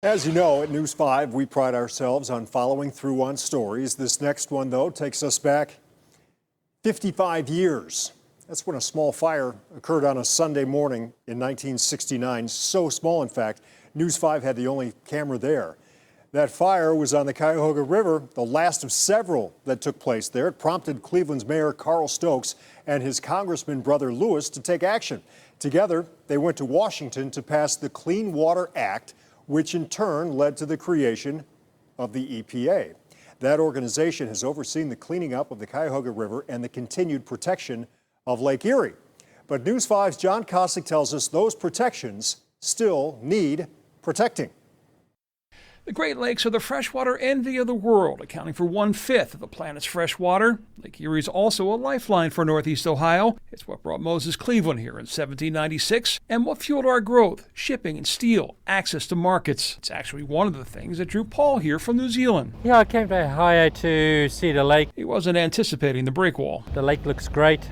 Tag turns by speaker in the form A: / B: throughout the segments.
A: As you know, at News 5, we pride ourselves on following through on stories. This next one, though, takes us back 55 years. That's when a small fire occurred on a Sunday morning in 1969. So small, in fact, News 5 had the only camera there. That fire was on the Cuyahoga River, the last of several that took place there. It prompted Cleveland's Mayor Carl Stokes and his Congressman brother Lewis to take action. Together, they went to Washington to pass the Clean Water Act, which in turn led to the creation of the EPA. That organization has overseen the cleaning up of the Cuyahoga River and the continued protection of Lake Erie. But News 5's John Kosick tells us those protections still need protecting.
B: The Great Lakes are the freshwater envy of the world, accounting for 1/5 of the planet's fresh water. Lake Erie is also a lifeline for Northeast Ohio. It's what brought Moses Cleveland here in 1796 and what fueled our growth, shipping and steel, access to markets. It's actually one of the things that drew Paul here from New Zealand.
C: Yeah, I came to Ohio to see the lake.
B: He wasn't anticipating the breakwall.
C: The lake looks great.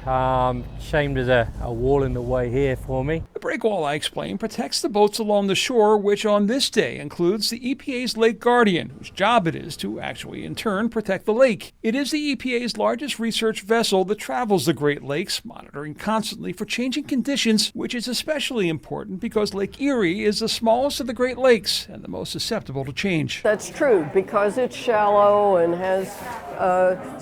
C: Shame there's a wall in the way here for me.
B: The breakwall, I explained, protects the boats along the shore, which on this day includes the EPA's Lake Guardian, whose job it is to actually, in turn, protect the lake. It is the EPA's largest research vessel that travels the Great Lakes, monitoring constantly for changing conditions, which is especially important because Lake Erie is the smallest of the Great Lakes and the most susceptible to change.
D: That's true, because it's shallow and has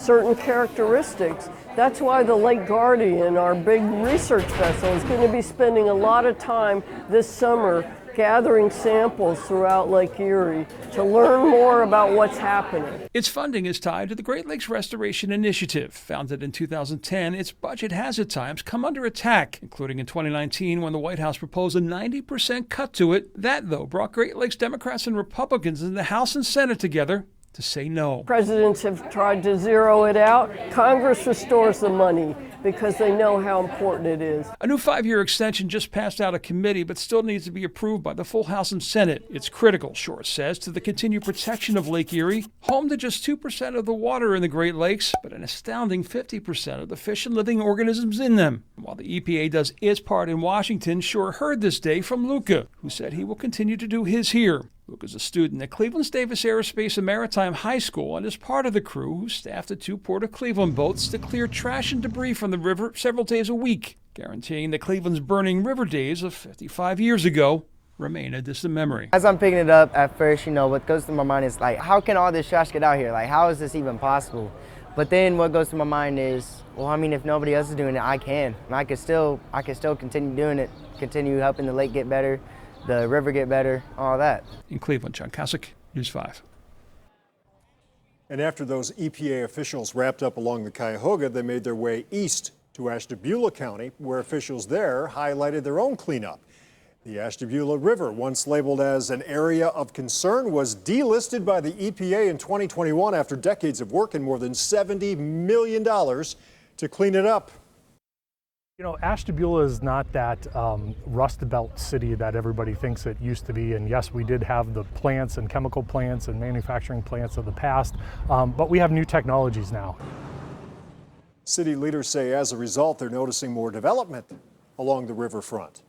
D: certain characteristics. That's why the Lake Guardian, our big research vessel, is going to be spending a lot of time this summer gathering samples throughout Lake Erie to learn more about what's happening.
B: Its funding is tied to the Great Lakes Restoration Initiative. Founded in 2010, its budget has at times come under attack, including in 2019 when the White House proposed a 90% cut to it. That, though, brought Great Lakes Democrats and Republicans in the House and Senate together to say no.
D: Presidents have tried to zero it out. Congress restores the money because they know how important it is.
B: A new 5-year extension just passed out of committee but still needs to be approved by the full House and Senate. It's critical, Shore says, to the continued protection of Lake Erie, home to just 2% of the water in the Great Lakes, but an astounding 50% of the fish and living organisms in them. While the EPA does its part in Washington, Shore heard this day from Luca, who said he will continue to do his here. Luke is a student at Cleveland's Davis Aerospace and Maritime High School and is part of the crew who staffed the 2 Port of Cleveland boats to clear trash and debris from the river several days a week, guaranteeing that Cleveland's burning river days of 55 years ago remain a distant memory.
E: As I'm picking it up at first, what goes through my mind is like, how can all this trash get out here? Like, how is this even possible? But then what goes through my mind is, well, if nobody else is doing it, I can. And I can still continue doing it, continue helping the lake get better, the river get better, all that.
B: In Cleveland, John Kosick, News 5.
A: And after those EPA officials wrapped up along the Cuyahoga, they made their way east to Ashtabula County, where officials there highlighted their own cleanup. The Ashtabula River, once labeled as an area of concern, was delisted by the EPA in 2021 after decades of work and more than $70 million to clean it up.
F: Ashtabula is not that Rust Belt city that everybody thinks it used to be. And yes, we did have the plants and chemical plants and manufacturing plants of the past, but we have new technologies now.
A: City leaders say as a result, they're noticing more development along the riverfront.